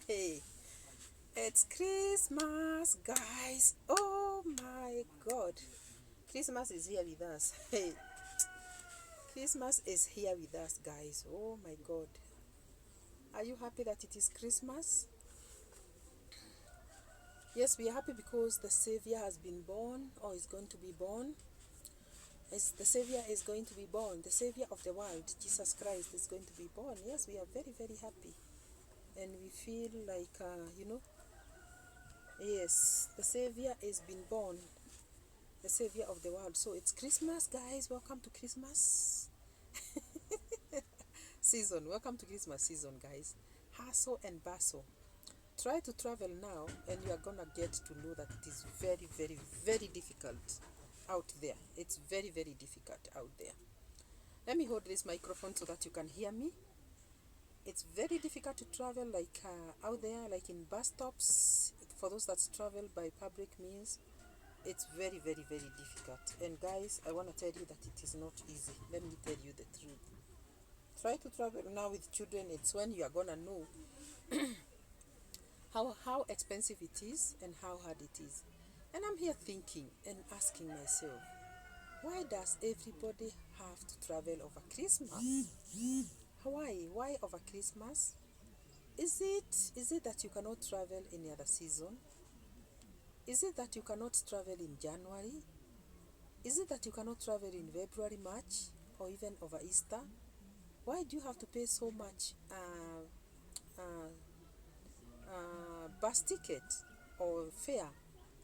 Hey, it's Christmas, guys. Oh my God. Christmas is here with us. Hey, Christmas is here with us, guys. Oh my God. Are you happy that it is Christmas? Yes, we are happy because the Savior has been born or is going to be born. The Savior is going to be born. The Savior of the world, Jesus Christ, is going to be born. Yes, we are very, very happy. And we feel like, yes, the Savior is been born. The Savior of the world. So it's Christmas, guys. Welcome to Christmas season. Welcome to Christmas season, guys. Hustle and bustle. Try to travel now, and you are gonna get to know that it is very, very, very difficult out there. It's very, very difficult out there. Let me hold this microphone so that you can hear me. It's very difficult to travel like out there, like in bus stops. For those that travel by public means, it's very, very, very difficult. And guys, I want to tell you that it is not easy. Let me tell you the truth. Try to travel now with children. It's when you are gonna know how expensive it is and how hard it is. And I'm here thinking and asking myself, why does everybody have to travel over Christmas? Why over Christmas? Is it that you cannot travel any other season? Is it that you cannot travel in January? Is it that you cannot travel in February, March, or even over Easter? Why do you have to pay so much uh, bus ticket or fare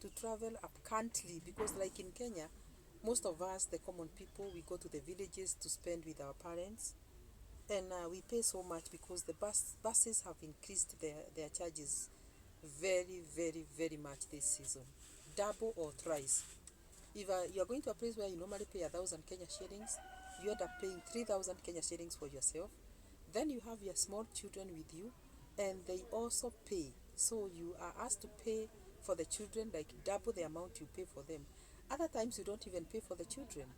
to travel up country? Because like in Kenya, most of us, the common people, we go to the villages to spend with our parents, and we pay so much because the buses have increased their charges very, very, very much this season, double or thrice. If you are going to a place where you normally pay 1,000 Kenya shillings, you end up paying 3,000 Kenya shillings for yourself. Then you have your small children with you, and they also pay. So you are asked to pay for the children like double the amount you pay for them. Other times you don't even pay for the children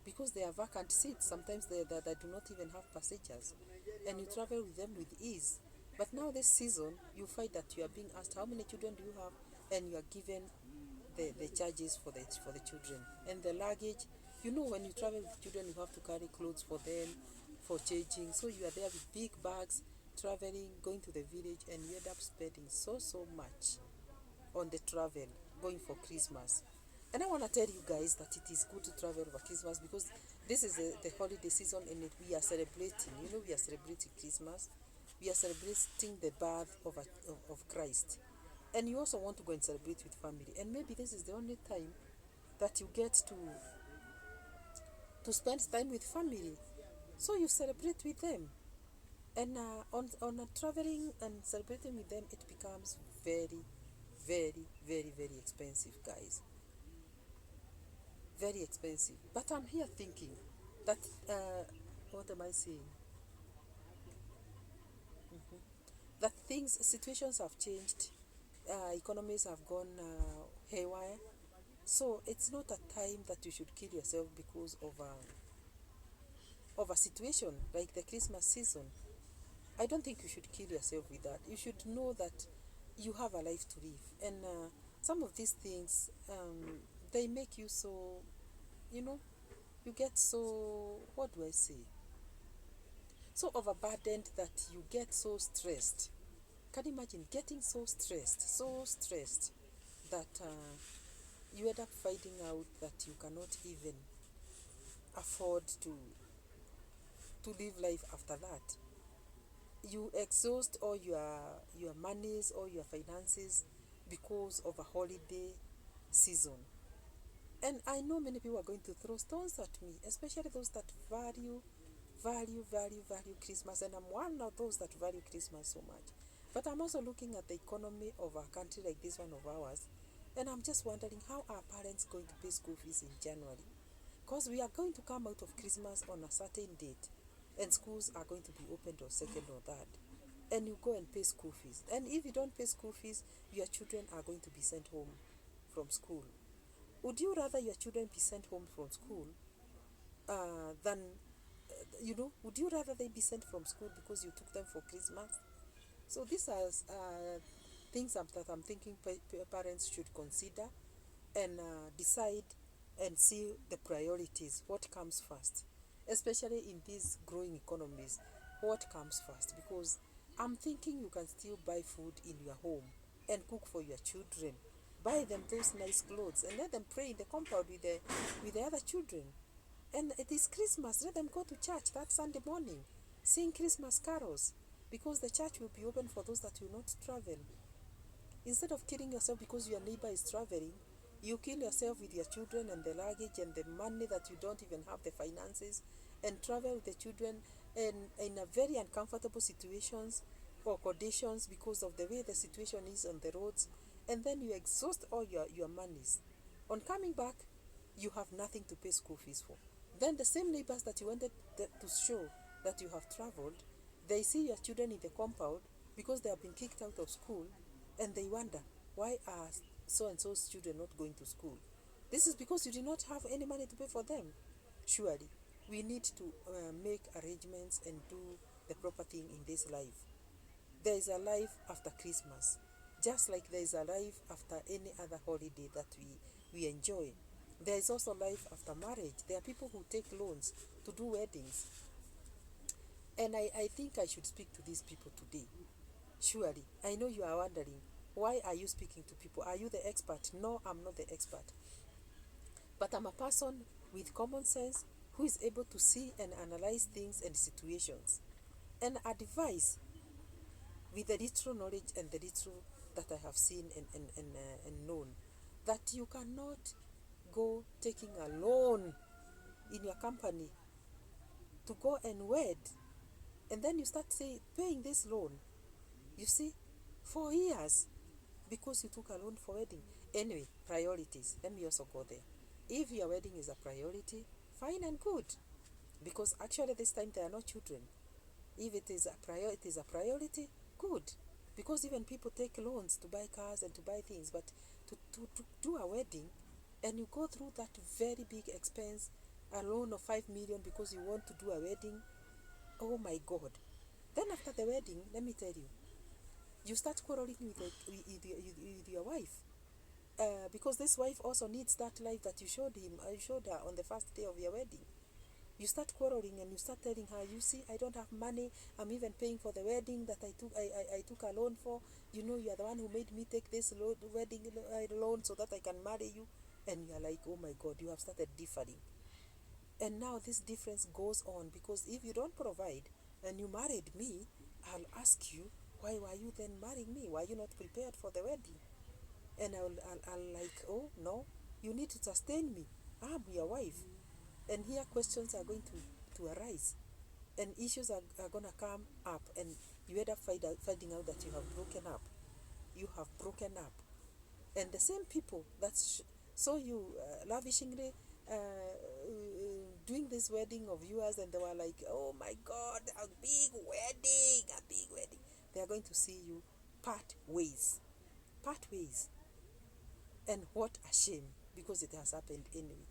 because they are vacant seats. Sometimes they do not even have passengers, and you travel with them with ease. But now this season, you find that you are being asked how many children do you have, and you are given the charges for the children and the luggage. You know, when you travel with children, you have to carry clothes for them, for changing. So you are there with big bags, traveling, going to the village, and you end up spending so much on the travel, going for Christmas. And I want to tell you guys that it is good to travel over Christmas because this is the holiday season, and we are celebrating. You know, we are celebrating Christmas. We are celebrating the birth of Christ. And you also want to go and celebrate with family. And maybe this is the only time that you get to spend time with family. So you celebrate with them. And on traveling and celebrating with them, it becomes very, very, very, very expensive, guys. Very expensive. But I'm here thinking that, what am I saying? That situations have changed, economies have gone haywire. So it's not a time that you should kill yourself because of a situation like the Christmas season. I don't think you should kill yourself with that. You should know that you have a life to live, and some of these things, they make you so, you know, you get so, what do I say, so overburdened that you get so stressed. Can you imagine getting so stressed that you end up finding out that you cannot even afford to live life after that? You exhaust all your monies, all your finances because of a holiday season. And I know many people are going to throw stones at me, especially those that value Christmas. And I'm one of those that value Christmas so much. But I'm also looking at the economy of a country like this one of ours, and I'm just wondering, how are parents going to pay school fees in January? Because we are going to come out of Christmas on a certain date, and schools are going to be opened on second or third, and you go and pay school fees. And if you don't pay school fees, your children are going to be sent home from school. Would you rather your children be sent home from school than would you rather they be sent from school because you took them for Christmas? So these are things that I'm thinking parents should consider and decide and see the priorities, what comes first, especially in these growing economies. What comes first? Because I'm thinking you can still buy food in your home and cook for your children, buy them those nice clothes and let them play in the compound with the other children. And it is Christmas, let them go to church that Sunday morning, sing Christmas carols, because the church will be open for those that will not travel. Instead of killing yourself because your neighbor is traveling, you kill yourself with your children and the luggage and the money that you don't even have the finances, and travel with the children in a very uncomfortable situations or conditions because of the way the situation is on the roads, and then you exhaust all your monies. On coming back, you have nothing to pay school fees for. Then the same neighbors that you wanted to show that you have traveled, they see your children in the compound because they have been kicked out of school, and they wonder, why are so and so's children not going to school? This is because you did not have any money to pay for them. Surely, we need to make arrangements and do the proper thing in this life. There is a life after Christmas, just like there is a life after any other holiday that we enjoy. There is also life after marriage. There are people who take loans to do weddings. And I think I should speak to these people today. Surely, I know you are wondering, why are you speaking to people? Are you the expert? No, I'm not the expert. But I'm a person with common sense who is able to see and analyze things and situations and advise with the little knowledge and the little that I have seen and known, that you cannot go taking a loan in your company to go and wed, and then you start paying this loan, you see, for years, because you took a loan for wedding. Anyway, priorities, let me also go there. If your wedding is a priority, fine and good, because actually this time there are no children. If it is a priority, good, because even people take loans to buy cars and to buy things, but to do a wedding, and you go through that very big expense, a loan of 5 million because you want to do a wedding. Oh my God. Then after the wedding, let me tell you, you start quarreling with your wife, because this wife also needs that life that you showed her on the first day of your wedding. You start quarreling and you start telling her, you see, I don't have money, I'm even paying for the wedding that I took a loan for. You know, you are the one who made me take this wedding loan so that I can marry you. And you are like, oh my God, you have started differing. And now this difference goes on, because if you don't provide and you married me, I'll ask you, why were you then marrying me? Were you not prepared for the wedding? And I'll like, oh no, you need to sustain me. I'm your wife. And here questions are going to arise, and issues are going to come up, and you end up finding out that you have broken up. You have broken up. And the same people that saw you lavishingly doing this wedding of yours, and they were like, oh my God, a big wedding. They are going to see you part ways. Part ways. And what a shame, because it has happened anyway.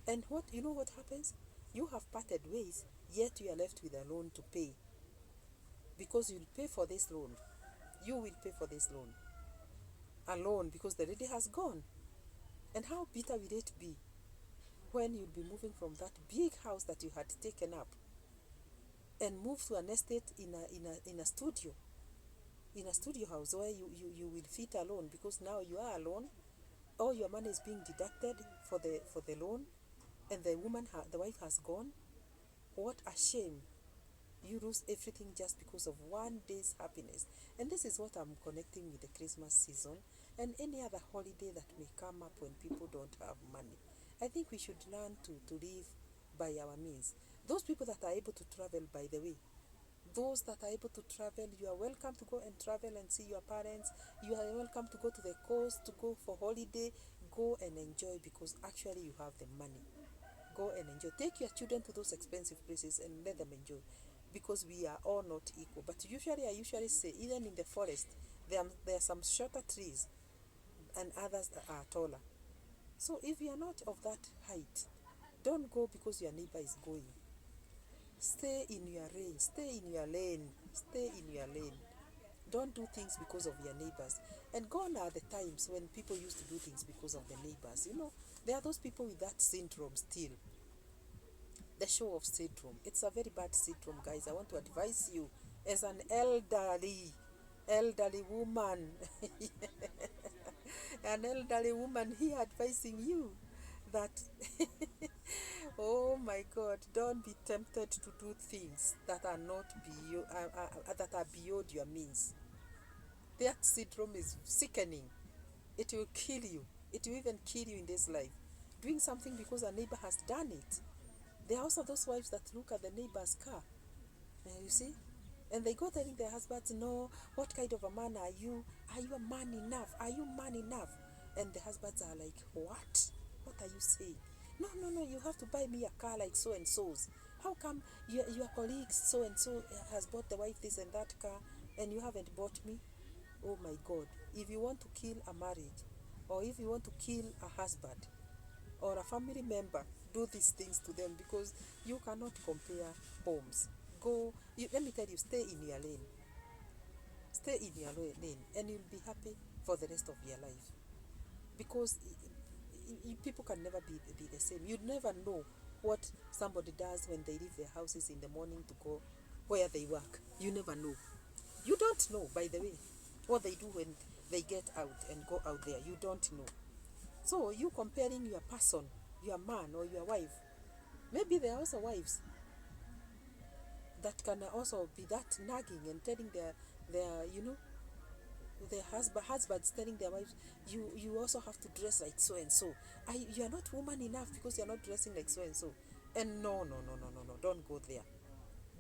And you know what happens? You have parted ways, yet you are left with a loan to pay. Because you'll pay for this loan. You will pay for this loan. A loan, because the lady has gone. And how bitter will it be when you'll be moving from that big house that you had taken up and move to an estate in a studio house where you will fit alone, because now you are alone. All your money is being deducted for the loan, and the wife has gone. What a shame. You lose everything just because of one day's happiness. And this is what I'm connecting with the Christmas season and any other holiday that may come up when people don't have money. I think we should learn to live by our means. Those people that are able to travel, by the way, those that are able to travel, you are welcome to go and travel and see your parents. You are welcome to go to the coast, to go for holiday. Go and enjoy, because actually you have the money. Go and enjoy. Take your children to those expensive places and let them enjoy, because we are all not equal. But I usually say, even in the forest, there are some shorter trees and others that are taller. So if you are not of that height, don't go because your neighbor is going. Stay in your range, stay in your lane, stay in your lane. Don't do things because of your neighbors. And gone are the times when people used to do things because of the neighbors. You know, there are those people with that syndrome still. The show off syndrome. It's a very bad syndrome, guys. I want to advise you as an elderly woman, an elderly woman here advising you that oh my God, don't be tempted to do things that are not beyond, that are beyond your means. That syndrome is sickening. It will kill you. It will even kill you in this life. Doing something because a neighbor has done it. There are also those wives that look at the neighbor's car, you see, and they go telling their husbands, no, what kind of a man are you? Are you a man enough? Are you man enough? And the husbands are like, what? What are you saying? No, no, no, you have to buy me a car like so and so's. How come your colleagues so and so has bought the wife this and that car and you haven't bought me? Oh my God. If you want to kill a marriage, or if you want to kill a husband or a family member, do these things to them, because you cannot compare homes. Let me tell you, stay in your lane. Stay in your lane and you'll be happy for the rest of your life. Because people can never be the same. You'd never know what somebody does when they leave their houses in the morning to go where they work. You never know. You don't know, by the way, what they do when they get out and go out there. You don't know. So you comparing your person, your man or your wife, maybe there are also wives that can also be that nagging and telling their you know, their husbands telling their wives, you also have to dress like so and so. You are not woman enough because you are not dressing like so and so. And no, don't go there.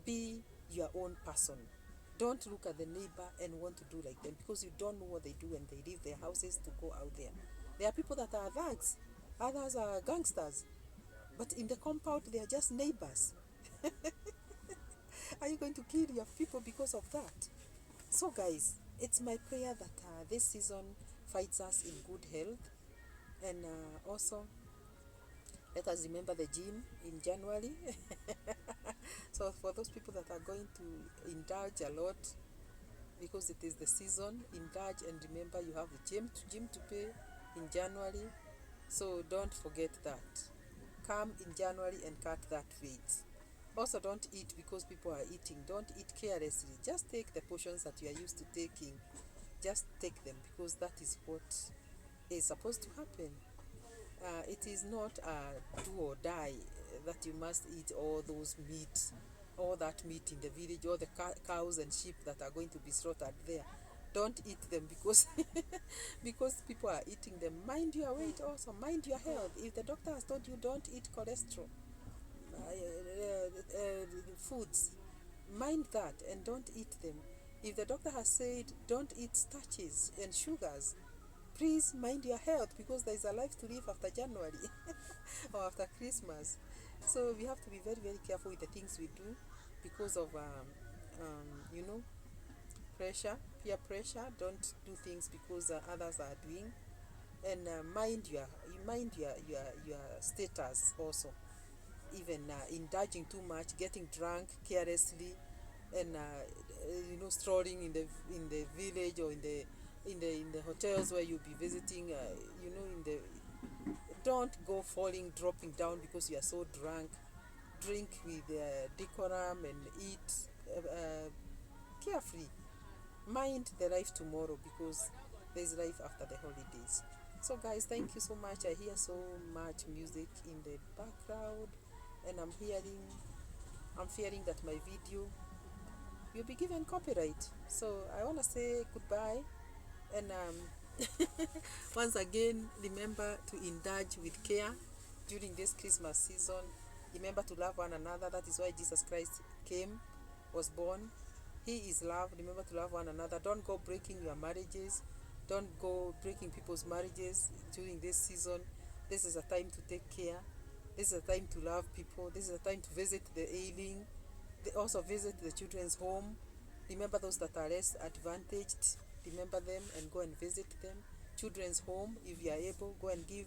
Be your own person. Don't look at the neighbor and want to do like them, because you don't know what they do when they leave their houses to go out there. There are people that are thugs, others are gangsters, but in the compound they are just neighbors. Are you going to kill your people because of that? So guys, it's my prayer that this season finds us in good health, and also let us remember the gym in January. So for those people that are going to indulge a lot because it is the season, indulge and remember you have the gym to pay in January. So don't forget that. Come in January and cut that weight. Also, don't eat because people are eating. Don't eat carelessly. Just take the portions that you are used to taking. Just take them, because that is what is supposed to happen. It is not a do or die that you must eat all those meat, all that meat in the village, all the cows and sheep that are going to be slaughtered there. Don't eat them because because people are eating them. Mind your weight also. Mind your health. If the doctor has told you don't eat cholesterol foods, mind that and don't eat them. If the doctor has said don't eat starches and sugars, please mind your health, because there is a life to live after January or after Christmas. So we have to be very, very careful with the things we do because of you know, peer pressure. Don't do things because others are doing, and mind your status also. Even indulging too much, getting drunk carelessly, and you know, strolling in the village or in the hotels where you'll be visiting, you know, don't go dropping down because you are so drunk. Drink with decorum and eat carefree. Mind the life tomorrow, because there's life after the holidays. So guys, thank you so much. I hear so much music in the background, and I'm fearing that my video will be given copyright. So I want to say goodbye, and once again, remember to indulge with care during this Christmas season. Remember to love one another. That is why Jesus Christ was born. He is love. Remember to love one another. Don't go breaking your marriages. Don't go breaking people's marriages during this season. This is a time to take care. This is a time to love people. This is a time to visit the ailing. Also visit the children's home. Remember those that are less advantaged. Remember them and go and visit them. Children's home, if you are able, go and give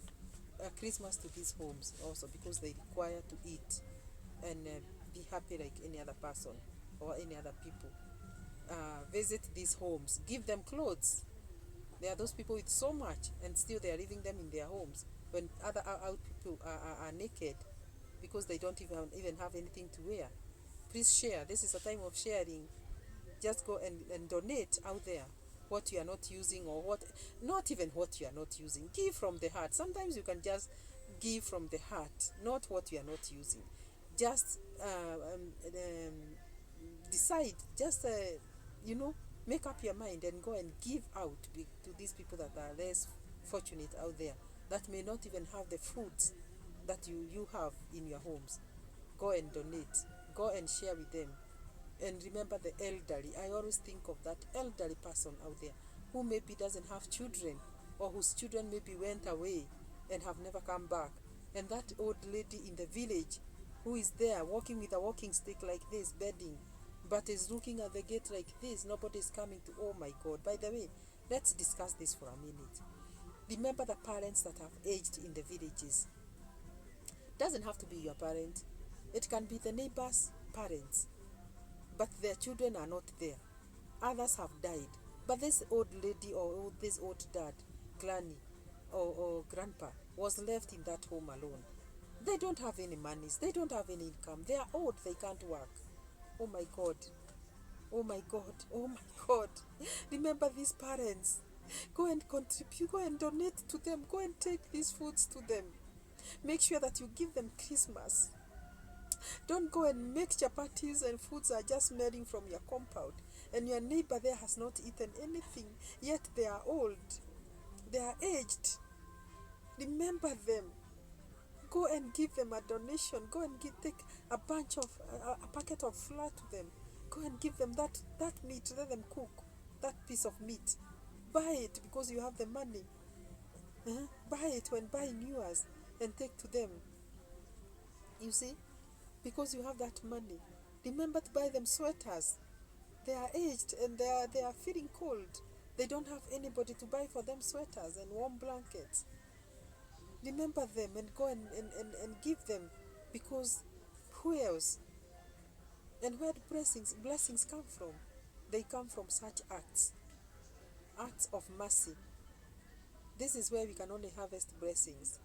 Christmas to these homes also, because they require to eat and be happy like any other person or any other people. visit these homes, give them clothes. There are those people with so much and still they are leaving them in their homes when other out people are naked because they don't even have anything to wear. Please share. This is a time of sharing. Just go and donate out there what you are not using, or what, not even what you are not using. Give from the heart. Sometimes you can just give from the heart, not what you are not using. Just decide, just you know make up your mind and go and give out to these people that are less fortunate out there, that may not even have the fruits that you have in your homes. Go and donate, go and share with them. And remember the elderly. I always think of that elderly person out there who maybe doesn't have children, or whose children maybe went away and have never come back. And that old lady in the village who is there walking with a walking stick like this, bedding, but is looking at the gate like this. Nobody's coming to. Oh my God. By the way, let's discuss this for a minute. Remember the parents that have aged in the villages. Doesn't have to be your parent. It can be the neighbor's parents, but their children are not there. Others have died. But this old lady, or this old dad, granny, or grandpa, was left in that home alone. They don't have any monies. They don't have any income. They are old. They can't work. Oh my God. Oh my God. Oh my God. Remember these parents. Go and contribute. Go and donate to them. Go and take these foods to them. Make sure that you give them Christmas. Don't go and make chapatis and foods are just smelling from your compound, and your neighbor there has not eaten anything, yet they are old. They are aged. Remember them. Go and give them a donation. Go and take a bunch of a packet of flour to them. Go and give them that meat. Let them cook that piece of meat. Buy it because you have the money. Buy it when buying yours and take to them. You see, because you have that money. Remember to buy them sweaters. They are aged and they are feeling cold. They don't have anybody to buy for them sweaters and warm blankets. Remember them and go and give them, because who else? And where do blessings come from? They come from such acts of mercy. This is where we can only harvest blessings.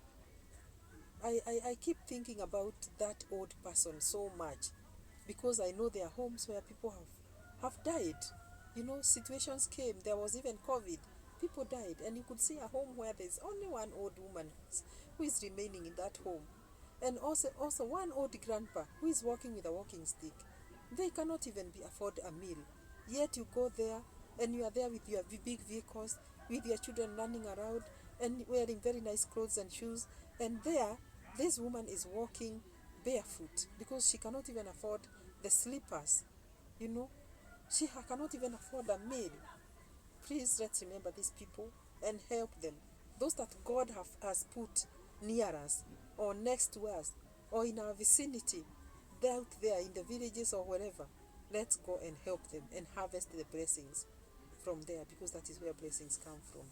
I keep thinking about that old person so much, because I know there are homes where people have died. Situations came. There was even COVID. People died, and you could see a home where there's only one old woman who is remaining in that home, and also one old grandpa who is walking with a walking stick. They cannot even afford a meal, yet you go there and you are there with your big vehicles, with your children running around and wearing very nice clothes and shoes, and there this woman is walking barefoot because she cannot even afford the slippers. She cannot even afford a meal. Please, let's remember these people and help them. Those that God has put near us, or next to us, or in our vicinity, out there in the villages or wherever. Let's go and help them and harvest the blessings from there, because that is where blessings come from.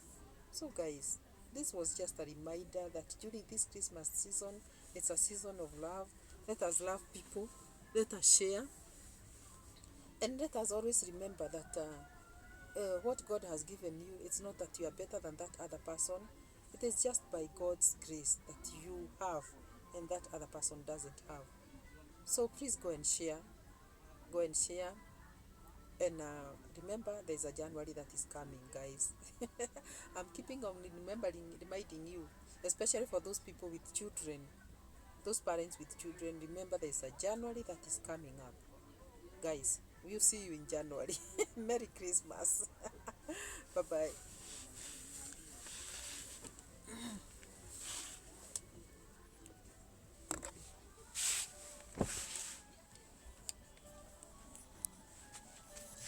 So guys, this was just a reminder that during this Christmas season, it's a season of love. Let us love people. Let us share. And let us always remember that what God has given you, it's not that you are better than that other person. It is just by God's grace that you have and that other person doesn't have. So please go and share. Go and share. And remember, there's a January that is coming, guys. I'm keeping on reminding you, especially for those people with children, those parents with children. Remember, there's a January that is coming up. Guys, we'll see you in January. Merry Christmas. Bye-bye.